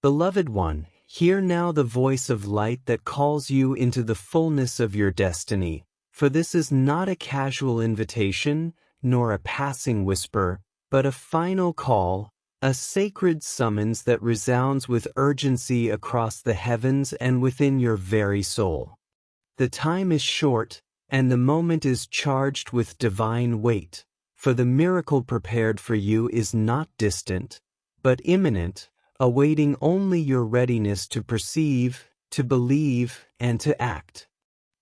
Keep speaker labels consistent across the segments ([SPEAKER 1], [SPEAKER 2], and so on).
[SPEAKER 1] Beloved one, hear now the voice of light that calls you into the fullness of your destiny, for this is not a casual invitation, nor a passing whisper, but a final call, a sacred summons that resounds with urgency across the heavens and within your very soul. The time is short, and the moment is charged with divine weight, for the miracle prepared for you is not distant, but imminent, awaiting only your readiness to perceive, to believe, and to act.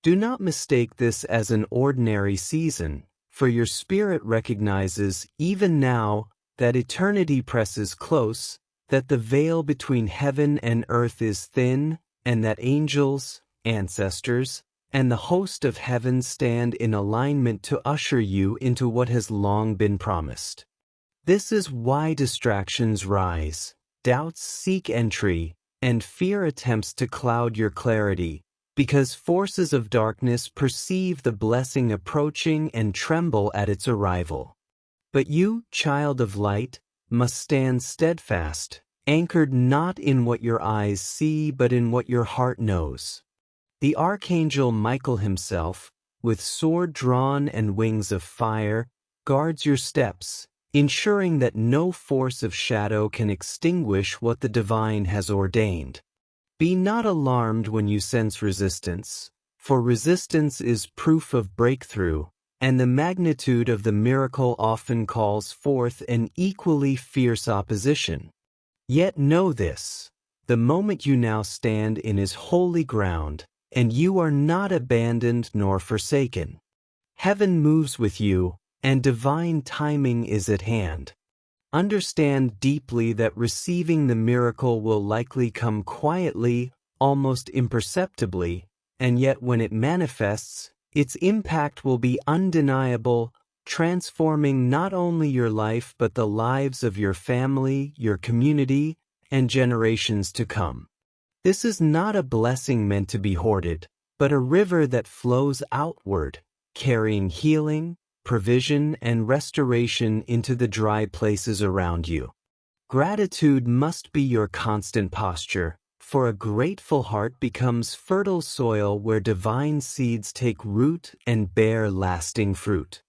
[SPEAKER 1] Do not mistake this as an ordinary season, for your spirit recognizes, even now, that eternity presses close, that the veil between heaven and earth is thin, and that angels, ancestors, and the host of heaven stand in alignment to usher you into what has long been promised. This is why distractions rise, doubts seek entry, and fear attempts to cloud your clarity, because forces of darkness perceive the blessing approaching and tremble at its arrival. But you, child of light, must stand steadfast, anchored not in what your eyes see but in what your heart knows. The Archangel Michael himself, with sword drawn and wings of fire, guards your steps, ensuring that no force of shadow can extinguish what the divine has ordained. Be not alarmed when you sense resistance, for resistance is proof of breakthrough, and the magnitude of the miracle often calls forth an equally fierce opposition. Yet know this, the moment you now stand in is holy ground, and you are not abandoned nor forsaken. Heaven moves with you, and divine timing is at hand. Understand deeply that receiving the miracle will likely come quietly, almost imperceptibly, and yet when it manifests, its impact will be undeniable, transforming not only your life but the lives of your family, your community, and generations to come. This is not a blessing meant to be hoarded, but a river that flows outward, carrying healing, provision, and restoration into the dry places around you. Gratitude must be your constant posture, for a grateful heart becomes fertile soil where divine seeds take root and bear lasting fruit.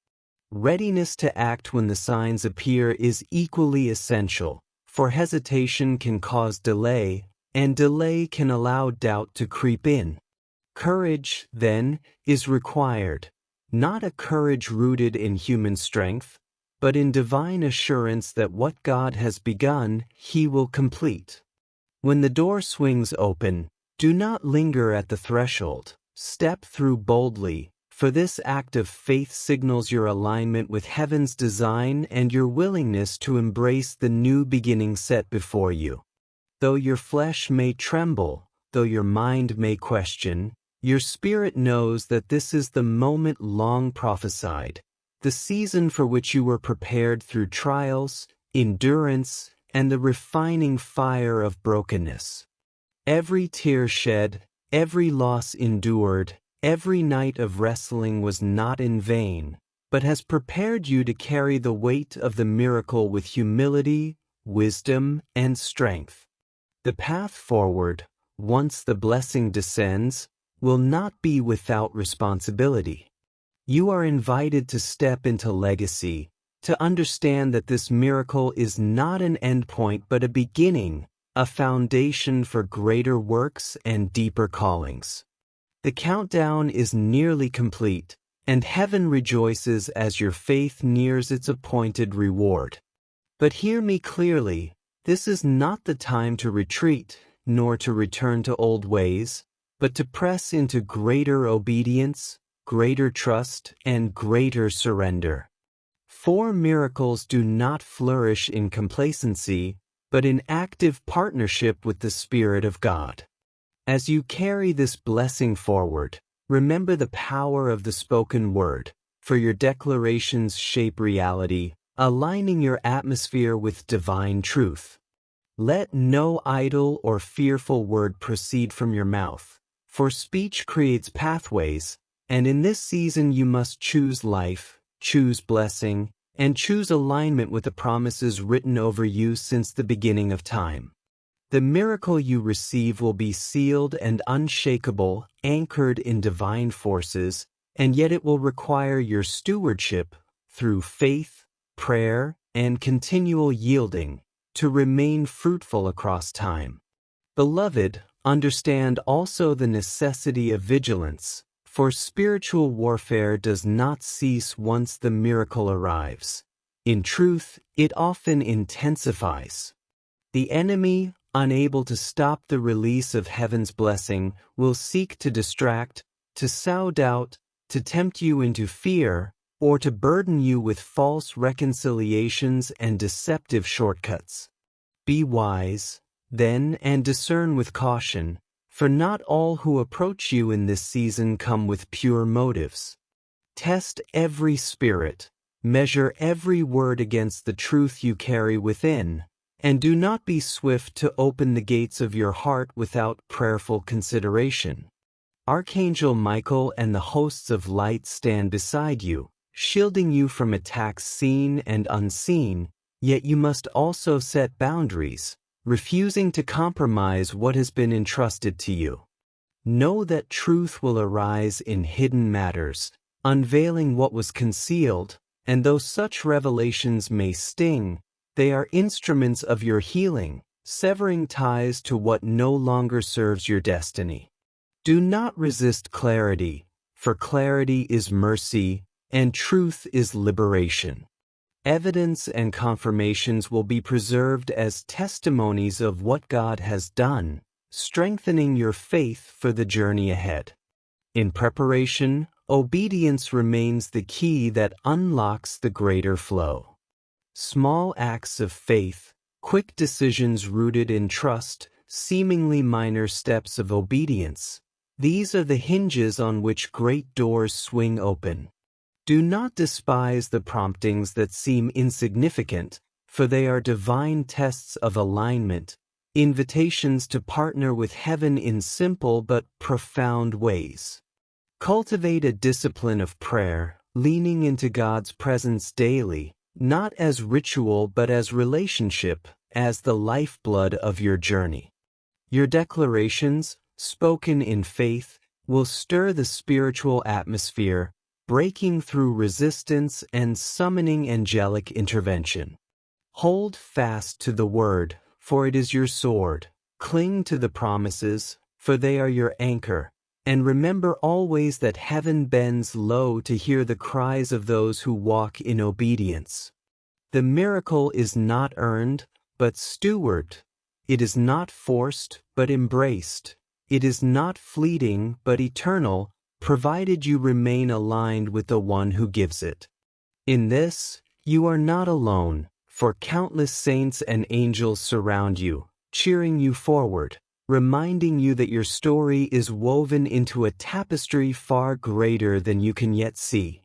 [SPEAKER 1] Readiness to act when the signs appear is equally essential, for hesitation can cause delay, and delay can allow doubt to creep in. Courage, then, is required, not a courage rooted in human strength, but in divine assurance that what God has begun, He will complete. When the door swings open, do not linger at the threshold. Step through boldly, for this act of faith signals your alignment with heaven's design and your willingness to embrace the new beginning set before you. Though your flesh may tremble, though your mind may question, your spirit knows that this is the moment long prophesied, the season for which you were prepared through trials, endurance, and the refining fire of brokenness. Every tear shed, every loss endured, every night of wrestling was not in vain, but has prepared you to carry the weight of the miracle with humility, wisdom, and strength. The path forward, once the blessing descends, will not be without responsibility. You are invited to step into legacy, to understand that this miracle is not an endpoint but a beginning, a foundation for greater works and deeper callings. The countdown is nearly complete, and heaven rejoices as your faith nears its appointed reward. But hear me clearly, this is not the time to retreat, nor to return to old ways, but to press into greater obedience, greater trust, and greater surrender. For miracles do not flourish in complacency, but in active partnership with the Spirit of God. As you carry this blessing forward, remember the power of the spoken word, for your declarations shape reality, aligning your atmosphere with divine truth. Let no idle or fearful word proceed from your mouth, for speech creates pathways, and in this season you must choose life, choose blessing, and choose alignment with the promises written over you since the beginning of time. The miracle you receive will be sealed and unshakable, anchored in divine forces, and yet it will require your stewardship through faith, prayer, and continual yielding to remain fruitful across time. Beloved, understand also the necessity of vigilance, for spiritual warfare does not cease once the miracle arrives. In truth, it often intensifies. The enemy, unable to stop the release of heaven's blessing, will seek to distract, to sow doubt, to tempt you into fear, or to burden you with false reconciliations and deceptive shortcuts. Be wise, then, and discern with caution, for not all who approach you in this season come with pure motives. Test every spirit, measure every word against the truth you carry within, and do not be swift to open the gates of your heart without prayerful consideration. Archangel Michael and the hosts of light stand beside you, shielding you from attacks seen and unseen, yet you must also set boundaries, refusing to compromise what has been entrusted to you. Know that truth will arise in hidden matters, unveiling what was concealed, and though such revelations may sting, they are instruments of your healing, severing ties to what no longer serves your destiny. Do not resist clarity, for clarity is mercy, and truth is liberation. Evidence and confirmations will be preserved as testimonies of what God has done, strengthening your faith for the journey ahead. In preparation, obedience remains the key that unlocks the greater flow. Small acts of faith, quick decisions rooted in trust, seemingly minor steps of obedience. These are the hinges on which great doors swing open. Do not despise the promptings that seem insignificant, for they are divine tests of alignment, invitations to partner with heaven in simple but profound ways. Cultivate a discipline of prayer, leaning into God's presence daily, not as ritual but as relationship, as the lifeblood of your journey. Your declarations, spoken in faith, will stir the spiritual atmosphere, breaking through resistance and summoning angelic intervention. Hold fast to the word, for it is your sword. Cling to the promises, for they are your anchor. And remember always that heaven bends low to hear the cries of those who walk in obedience. The miracle is not earned, but stewarded. It is not forced, but embraced. It is not fleeting, but eternal, provided you remain aligned with the one who gives it. In this, you are not alone, for countless saints and angels surround you, cheering you forward, reminding you that your story is woven into a tapestry far greater than you can yet see.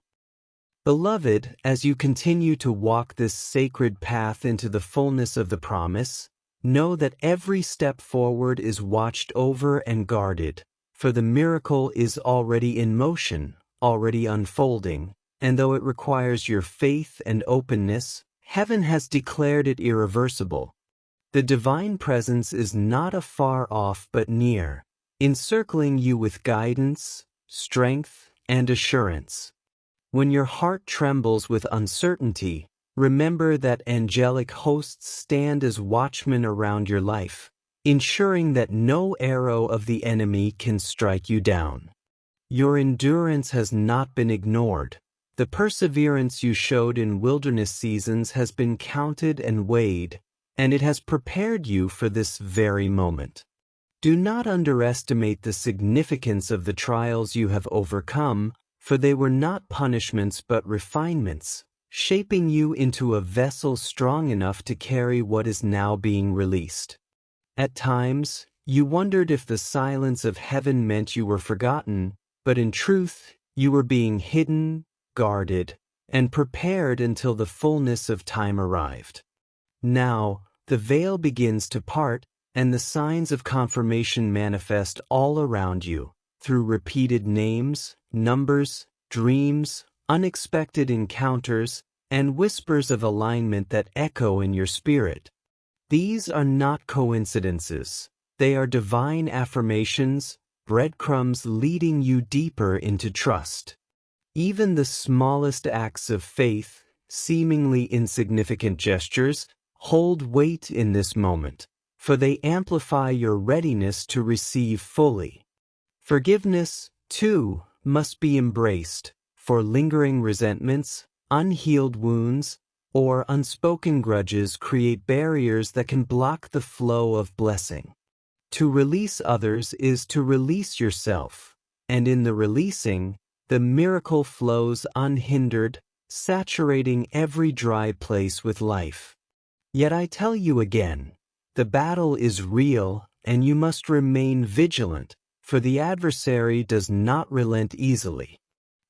[SPEAKER 1] Beloved, as you continue to walk this sacred path into the fullness of the promise, know that every step forward is watched over and guarded, for the miracle is already in motion, already unfolding, and though it requires your faith and openness, heaven has declared it irreversible. The divine presence is not afar off but near, encircling you with guidance, strength, and assurance. When your heart trembles with uncertainty, remember that angelic hosts stand as watchmen around your life, ensuring that no arrow of the enemy can strike you down. Your endurance has not been ignored. The perseverance you showed in wilderness seasons has been counted and weighed, and it has prepared you for this very moment. Do not underestimate the significance of the trials you have overcome, for they were not punishments but refinements, shaping you into a vessel strong enough to carry what is now being released. At times, you wondered if the silence of heaven meant you were forgotten, but in truth, you were being hidden, guarded, and prepared until the fullness of time arrived. Now, the veil begins to part, and the signs of confirmation manifest all around you, through repeated names, numbers, dreams, unexpected encounters, and whispers of alignment that echo in your spirit. These are not coincidences. They are divine affirmations, breadcrumbs leading you deeper into trust. Even the smallest acts of faith, seemingly insignificant gestures, hold weight in this moment, for they amplify your readiness to receive fully. Forgiveness, too, must be embraced, for lingering resentments, unhealed wounds, or unspoken grudges create barriers that can block the flow of blessing. To release others is to release yourself, and in the releasing, the miracle flows unhindered, saturating every dry place with life. Yet I tell you again, the battle is real, and you must remain vigilant, for the adversary does not relent easily.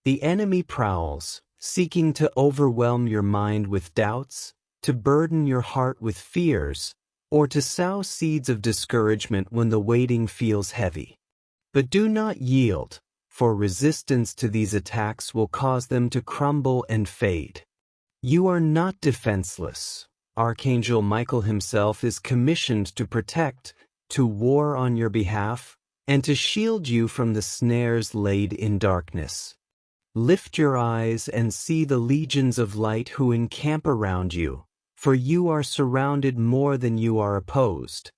[SPEAKER 1] The enemy prowls, seeking to overwhelm your mind with doubts, to burden your heart with fears, or to sow seeds of discouragement when the waiting feels heavy. But do not yield, for resistance to these attacks will cause them to crumble and fade. You are not defenseless. Archangel Michael himself is commissioned to protect, to war on your behalf, and to shield you from the snares laid in darkness. Lift your eyes and see the legions of light who encamp around you, for you are surrounded more than you are opposed.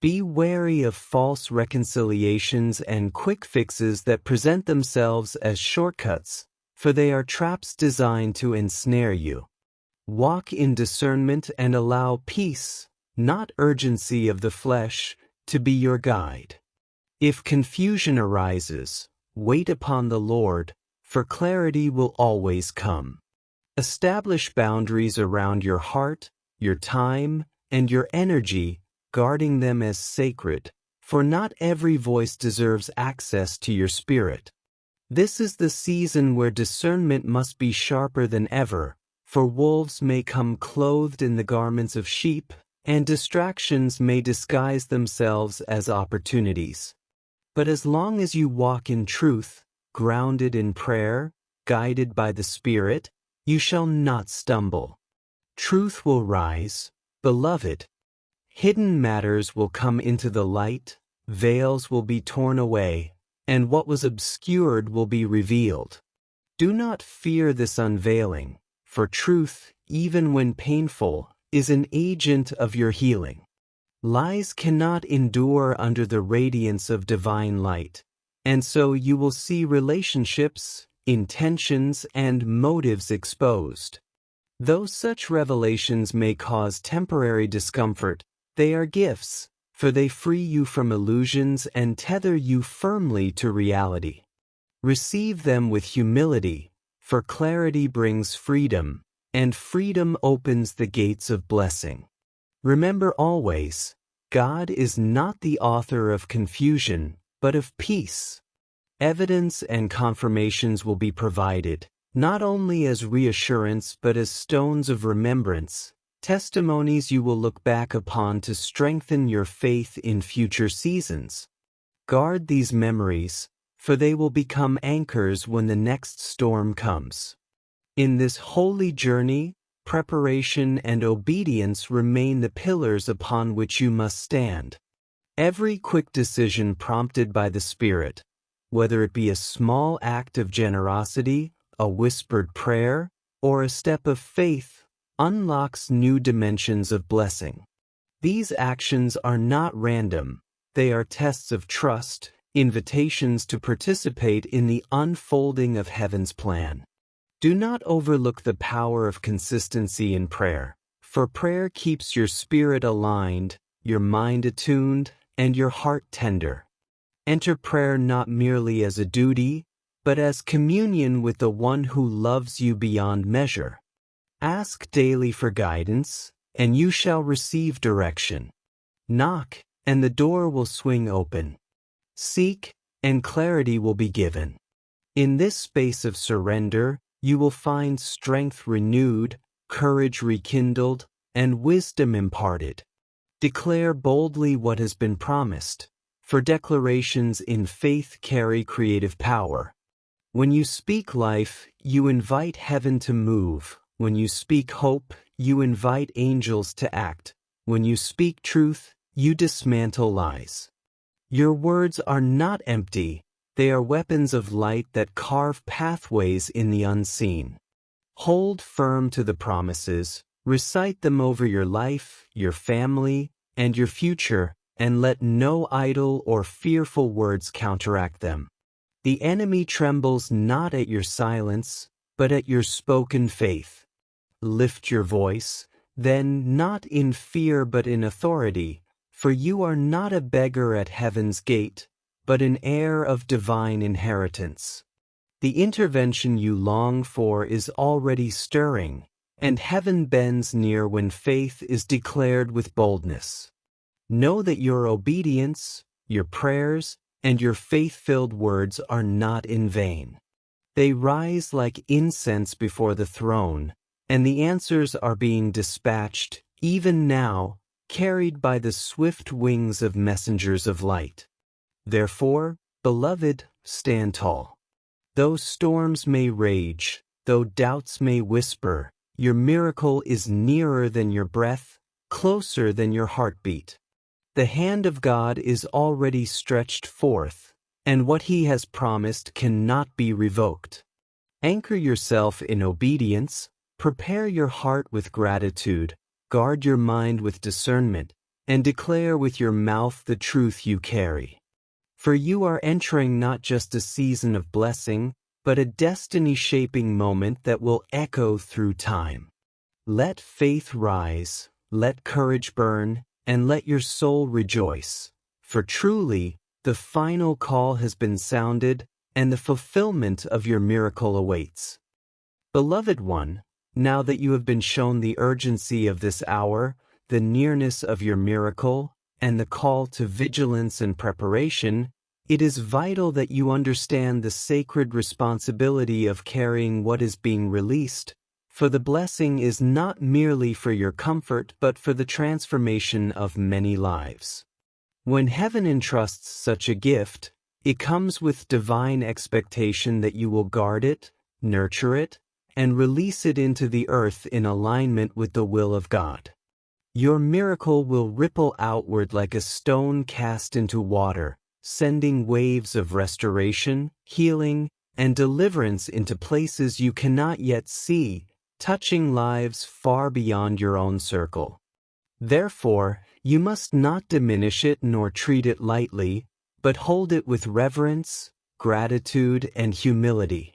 [SPEAKER 1] Be wary of false reconciliations and quick fixes that present themselves as shortcuts, for they are traps designed to ensnare you. Walk in discernment and allow peace, not urgency of the flesh, to be your guide. If confusion arises, wait upon the Lord, for clarity will always come. Establish boundaries around your heart, your time, and your energy, guarding them as sacred, for not every voice deserves access to your spirit. This is the season where discernment must be sharper than ever, for wolves may come clothed in the garments of sheep, and distractions may disguise themselves as opportunities. But as long as you walk in truth, grounded in prayer, guided by the Spirit, you shall not stumble. Truth will rise, beloved. Hidden matters will come into the light, veils will be torn away, and what was obscured will be revealed. Do not fear this unveiling, for truth, even when painful, is an agent of your healing. Lies cannot endure under the radiance of divine light, and so you will see relationships, intentions, and motives exposed. Though such revelations may cause temporary discomfort, they are gifts, for they free you from illusions and tether you firmly to reality. Receive them with humility, for clarity brings freedom, and freedom opens the gates of blessing. Remember always, God is not the author of confusion, but of peace. Evidence and confirmations will be provided, not only as reassurance but as stones of remembrance, testimonies you will look back upon to strengthen your faith in future seasons. Guard these memories, for they will become anchors when the next storm comes. In this holy journey, preparation and obedience remain the pillars upon which you must stand. Every quick decision prompted by the Spirit, whether it be a small act of generosity, a whispered prayer, or a step of faith, unlocks new dimensions of blessing. These actions are not random, they are tests of trust, invitations to participate in the unfolding of heaven's plan. Do not overlook the power of consistency in prayer, for prayer keeps your spirit aligned, your mind attuned, and your heart tender. Enter prayer not merely as a duty, but as communion with the one who loves you beyond measure. Ask daily for guidance, and you shall receive direction. Knock, and the door will swing open. Seek, and clarity will be given. In this space of surrender, you will find strength renewed, courage rekindled, and wisdom imparted. Declare boldly what has been promised, for declarations in faith carry creative power. When you speak life, you invite heaven to move. When you speak hope, you invite angels to act. When you speak truth, you dismantle lies. Your words are not empty, they are weapons of light that carve pathways in the unseen. Hold firm to the promises, recite them over your life, your family, and your future, and let no idle or fearful words counteract them. The enemy trembles not at your silence, but at your spoken faith. Lift your voice, then not in fear but in authority, for you are not a beggar at heaven's gate, but an heir of divine inheritance. The intervention you long for is already stirring, and heaven bends near when faith is declared with boldness. Know that your obedience, your prayers, and your faith-filled words are not in vain. They rise like incense before the throne, and the answers are being dispatched, even now, carried by the swift wings of messengers of light. Therefore, beloved, stand tall. Though storms may rage, though doubts may whisper, your miracle is nearer than your breath, closer than your heartbeat. The hand of God is already stretched forth, and what He has promised cannot be revoked. Anchor yourself in obedience, prepare your heart with gratitude, guard your mind with discernment, and declare with your mouth the truth you carry. For you are entering not just a season of blessing, but a destiny-shaping moment that will echo through time. Let faith rise, let courage burn, and let your soul rejoice. For truly, the final call has been sounded, and the fulfillment of your miracle awaits. Beloved one, now that you have been shown the urgency of this hour, the nearness of your miracle, and the call to vigilance and preparation, it is vital that you understand the sacred responsibility of carrying what is being released, for the blessing is not merely for your comfort but for the transformation of many lives. When heaven entrusts such a gift, it comes with divine expectation that you will guard it, nurture it, and release it into the earth in alignment with the will of God. Your miracle will ripple outward like a stone cast into water, sending waves of restoration, healing, and deliverance into places you cannot yet see, touching lives far beyond your own circle. Therefore, you must not diminish it nor treat it lightly, but hold it with reverence, gratitude, and humility.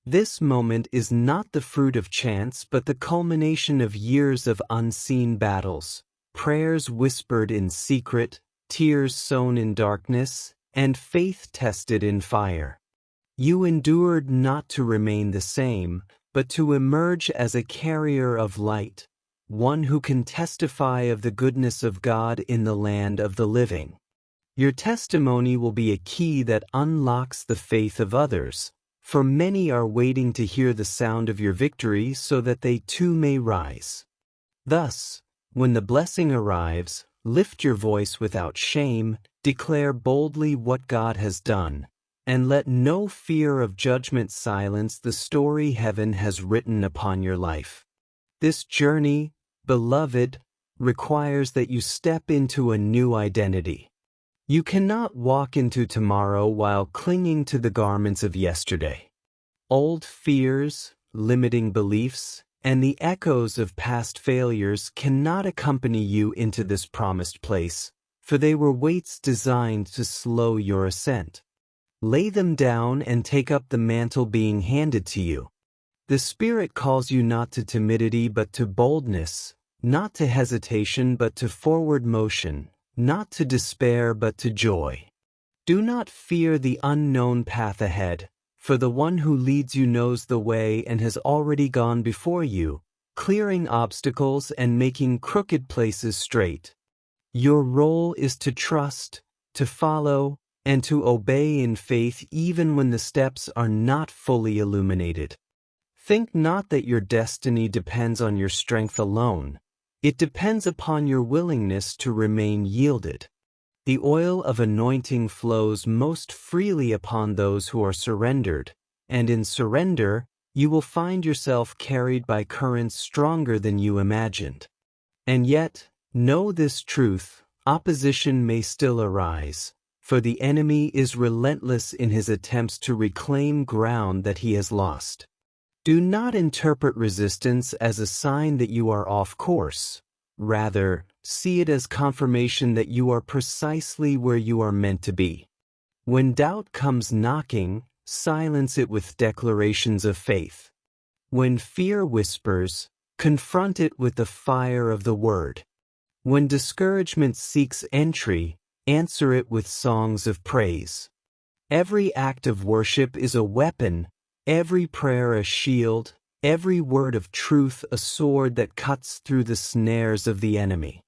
[SPEAKER 1] This moment is not the fruit of chance but the culmination of years of unseen battles, prayers whispered in secret, tears sown in darkness, and faith tested in fire. You endured not to remain the same, but to emerge as a carrier of light, one who can testify of the goodness of God in the land of the living. Your testimony will be a key that unlocks the faith of others, for many are waiting to hear the sound of your victory so that they too may rise. Thus, when the blessing arrives, lift your voice without shame, declare boldly what God has done, and let no fear of judgment silence the story heaven has written upon your life. This journey, beloved, requires that you step into a new identity. You cannot walk into tomorrow while clinging to the garments of yesterday. Old fears, limiting beliefs, and the echoes of past failures cannot accompany you into this promised place, for they were weights designed to slow your ascent. Lay them down and take up the mantle being handed to you. The Spirit calls you not to timidity but to boldness, not to hesitation but to forward motion, not to despair but to joy. Do not fear the unknown path ahead, for the one who leads you knows the way and has already gone before you, clearing obstacles and making crooked places straight. Your role is to trust, to follow, and to obey in faith even when the steps are not fully illuminated. Think not that your destiny depends on your strength alone. It depends upon your willingness to remain yielded. The oil of anointing flows most freely upon those who are surrendered, and in surrender, you will find yourself carried by currents stronger than you imagined. And yet, Know this truth: opposition may still arise, for the enemy is relentless in his attempts to reclaim ground that he has lost. Do not interpret resistance as a sign that you are off course. Rather, see it as confirmation that you are precisely where you are meant to be. When doubt comes knocking, silence it with declarations of faith. When fear whispers, confront it with the fire of the Word. When discouragement seeks entry, answer it with songs of praise. Every act of worship is a weapon, every prayer a shield, every word of truth a sword that cuts through the snares of the enemy.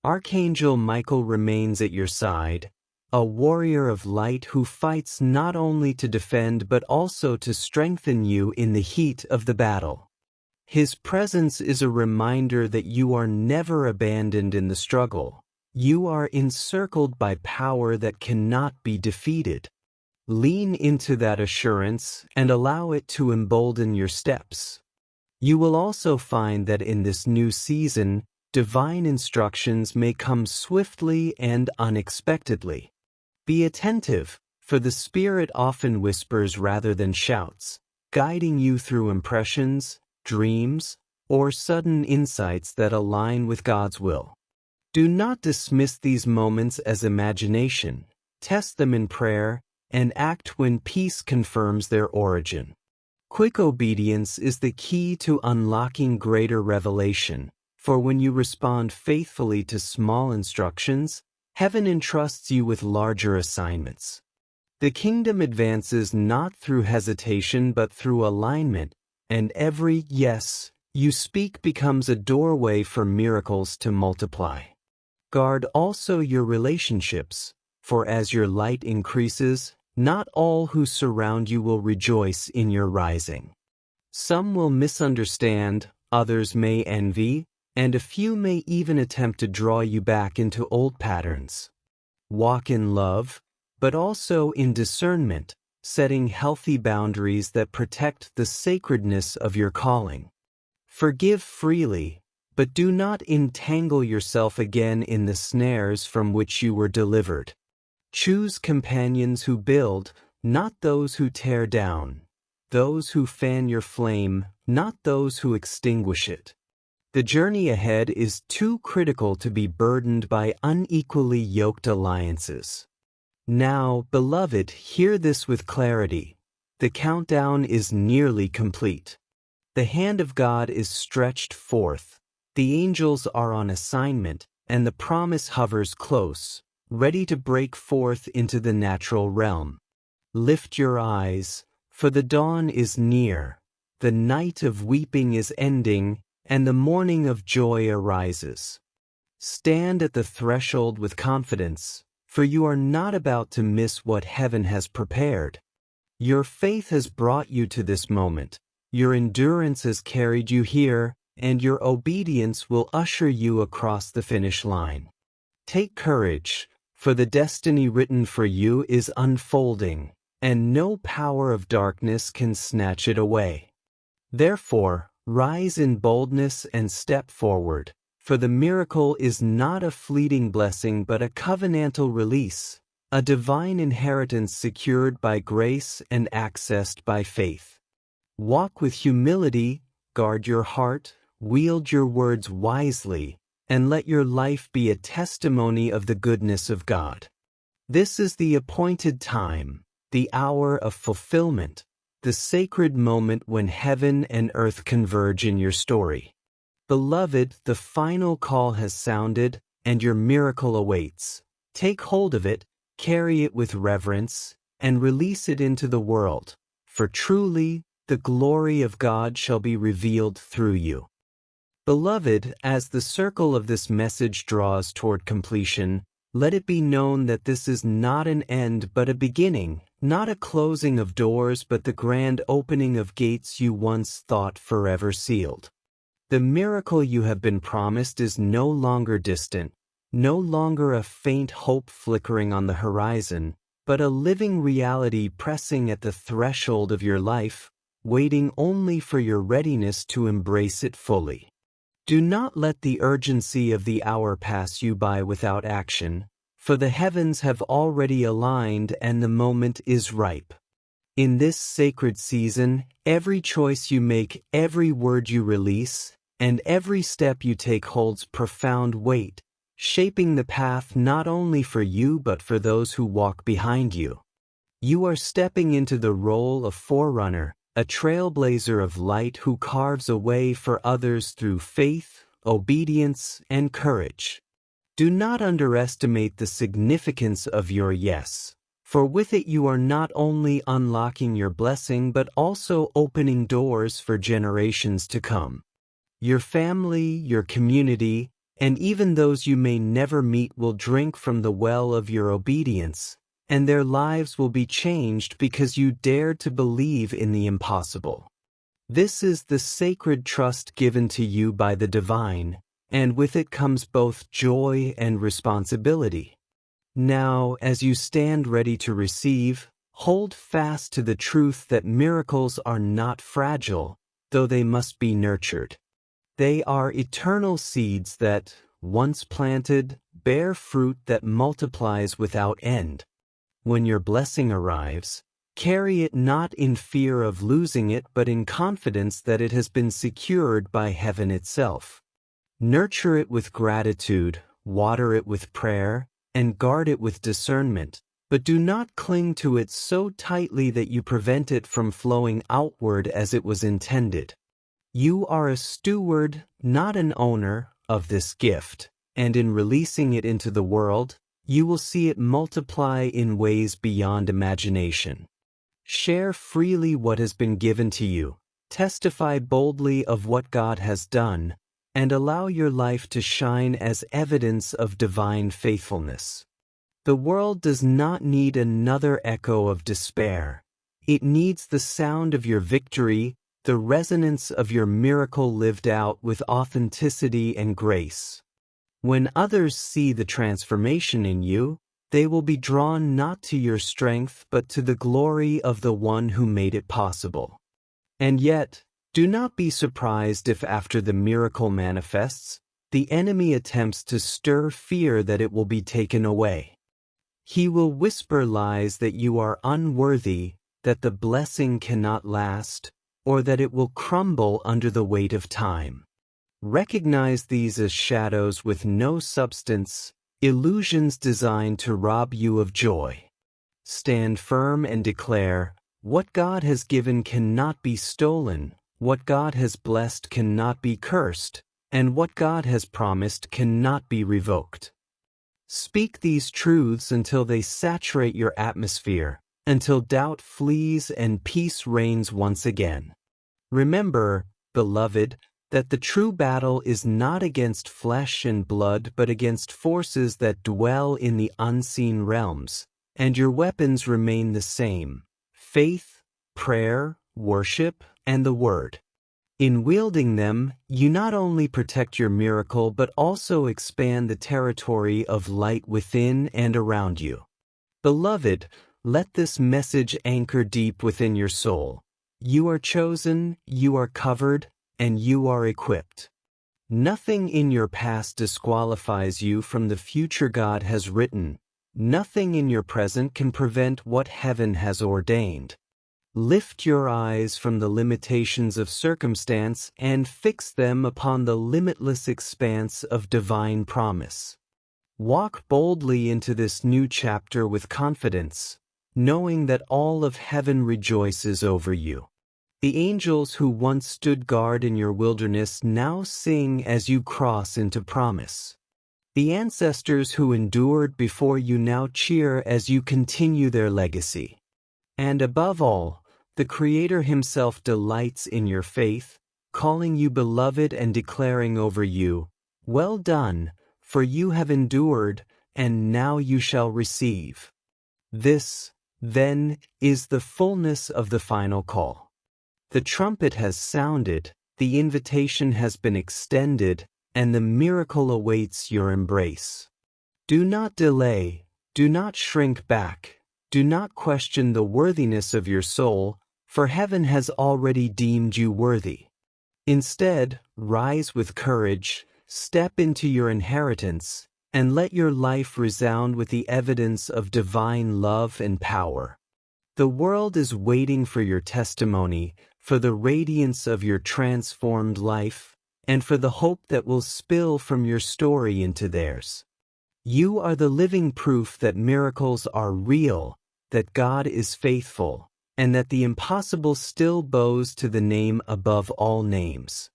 [SPEAKER 1] Archangel Michael remains at your side, a warrior of light who fights not only to defend but also to strengthen you in the heat of the battle. His presence is a reminder that you are never abandoned in the struggle. You are encircled by power that cannot be defeated. Lean into that assurance and allow it to embolden your steps. You will also find that in this new season, divine instructions may come swiftly and unexpectedly. Be attentive, for the Spirit often whispers rather than shouts, guiding you through impressions, dreams, or sudden insights that align with God's will. Do not dismiss these moments as imagination. Test them in prayer and act when peace confirms their origin. Quick obedience is the key to unlocking greater revelation, for when you respond faithfully to small instructions, heaven entrusts you with larger assignments. The kingdom advances not through hesitation but through alignment, and every yes you speak becomes a doorway for miracles to multiply. Guard also your relationships, for as your light increases, not all who surround you will rejoice in your rising. Some will misunderstand, others may envy, and a few may even attempt to draw you back into old patterns. Walk in love, but also in discernment, setting healthy boundaries that protect the sacredness of your calling. Forgive freely, but do not entangle yourself again in the snares from which you were delivered. Choose companions who build, not those who tear down, those who fan your flame, not those who extinguish it. The journey ahead is too critical to be burdened by unequally yoked alliances. Now, beloved, hear this with clarity. The countdown is nearly complete. The hand of God is stretched forth. The angels are on assignment, and the promise hovers close, ready to break forth into the natural realm. Lift your eyes, for the dawn is near. The night of weeping is ending, and the morning of joy arises. Stand at the threshold with confidence, for you are not about to miss what heaven has prepared. Your faith has brought you to this moment, your endurance has carried you here, and your obedience will usher you across the finish line. Take courage, for the destiny written for you is unfolding, and no power of darkness can snatch it away. Therefore, rise in boldness and step forward, for the miracle is not a fleeting blessing but a covenantal release, a divine inheritance secured by grace and accessed by faith. Walk with humility, guard your heart, wield your words wisely, and let your life be a testimony of the goodness of God. This is the appointed time, the hour of fulfillment, the sacred moment when heaven and earth converge in your story. Beloved, the final call has sounded, and your miracle awaits. Take hold of it, carry it with reverence, and release it into the world, for truly, the glory of God shall be revealed through you. Beloved, as the circle of this message draws toward completion, let it be known that this is not an end but a beginning, not a closing of doors but the grand opening of gates you once thought forever sealed. The miracle you have been promised is no longer distant, no longer a faint hope flickering on the horizon, but a living reality pressing at the threshold of your life, waiting only for your readiness to embrace it fully. Do not let the urgency of the hour pass you by without action, for the heavens have already aligned and the moment is ripe. In this sacred season, every choice you make, every word you release, and every step you take holds profound weight, shaping the path not only for you but for those who walk behind you. You are stepping into the role of forerunner, a trailblazer of light who carves a way for others through faith, obedience, and courage. Do not underestimate the significance of your yes, for with it you are not only unlocking your blessing but also opening doors for generations to come. Your family, your community, and even those you may never meet will drink from the well of your obedience, and their lives will be changed because you dared to believe in the impossible. This is the sacred trust given to you by the divine, and with it comes both joy and responsibility. Now, as you stand ready to receive, hold fast to the truth that miracles are not fragile, though they must be nurtured. They are eternal seeds that, once planted, bear fruit that multiplies without end. When your blessing arrives, carry it not in fear of losing it but in confidence that it has been secured by heaven itself. Nurture it with gratitude, water it with prayer, and guard it with discernment, but do not cling to it so tightly that you prevent it from flowing outward as it was intended. You are a steward, not an owner, of this gift, and in releasing it into the world, you will see it multiply in ways beyond imagination. Share freely what has been given to you, testify boldly of what God has done, and allow your life to shine as evidence of divine faithfulness. The world does not need another echo of despair. It needs the sound of your victory, the resonance of your miracle lived out with authenticity and grace. When others see the transformation in you, they will be drawn not to your strength but to the glory of the one who made it possible. And yet, do not be surprised if after the miracle manifests, the enemy attempts to stir fear that it will be taken away. He will whisper lies that you are unworthy, that the blessing cannot last, or that it will crumble under the weight of time. Recognize these as shadows with no substance, illusions designed to rob you of joy. Stand firm and declare, what God has given cannot be stolen, what God has blessed cannot be cursed, and what God has promised cannot be revoked. Speak these truths until they saturate your atmosphere, until doubt flees and peace reigns once again. Remember, beloved, that the true battle is not against flesh and blood but against forces that dwell in the unseen realms, and your weapons remain the same: faith, prayer, worship, and the Word. In wielding them, you not only protect your miracle but also expand the territory of light within and around you. Beloved, let this message anchor deep within your soul. You are chosen, you are covered, and you are equipped. Nothing in your past disqualifies you from the future God has written. Nothing in your present can prevent what heaven has ordained. Lift your eyes from the limitations of circumstance and fix them upon the limitless expanse of divine promise. Walk boldly into this new chapter with confidence, knowing that all of heaven rejoices over you. The angels who once stood guard in your wilderness now sing as you cross into promise. The ancestors who endured before you now cheer as you continue their legacy. And above all, the Creator Himself delights in your faith, calling you beloved and declaring over you, "Well done, for you have endured, and now you shall receive." This, then, is the fullness of the final call. The trumpet has sounded, the invitation has been extended, and the miracle awaits your embrace. Do not delay, do not shrink back, do not question the worthiness of your soul, for heaven has already deemed you worthy. Instead, rise with courage, step into your inheritance, and let your life resound with the evidence of divine love and power. The world is waiting for your testimony, for the radiance of your transformed life, and for the hope that will spill from your story into theirs. You are the living proof that miracles are real, that God is faithful, and that the impossible still bows to the name above all names.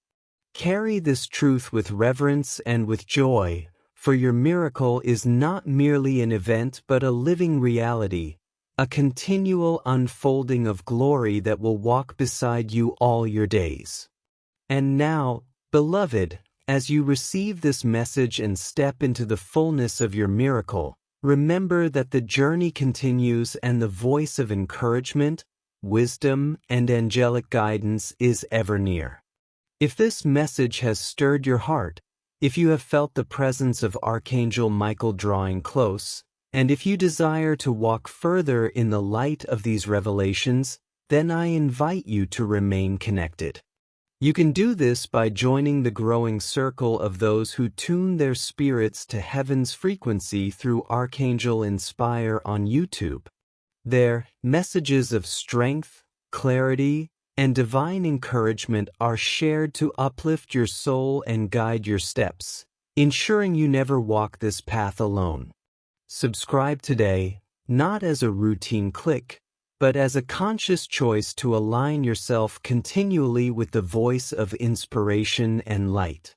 [SPEAKER 1] Carry this truth with reverence and with joy, for your miracle is not merely an event but a living reality, a continual unfolding of glory that will walk beside you all your days. And now, beloved, as you receive this message and step into the fullness of your miracle, remember that the journey continues and the voice of encouragement, wisdom, and angelic guidance is ever near. If this message has stirred your heart, if you have felt the presence of Archangel Michael drawing close, and if you desire to walk further in the light of these revelations, then I invite you to remain connected. You can do this by joining the growing circle of those who tune their spirits to heaven's frequency through Archangel Inspire on YouTube. Their messages of strength, clarity, and divine encouragement are shared to uplift your soul and guide your steps, ensuring you never walk this path alone. Subscribe today, not as a routine click, but as a conscious choice to align yourself continually with the voice of inspiration and light.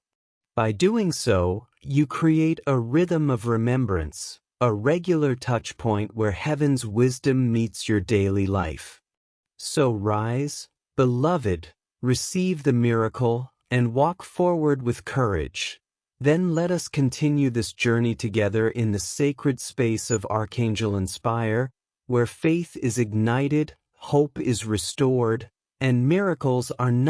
[SPEAKER 1] By doing so, you create a rhythm of remembrance, a regular touch point where heaven's wisdom meets your daily life. So rise, beloved, receive the miracle, and walk forward with courage. Then let us continue this journey together in the sacred space of Archangel Inspire, where faith is ignited, hope is restored, and miracles are not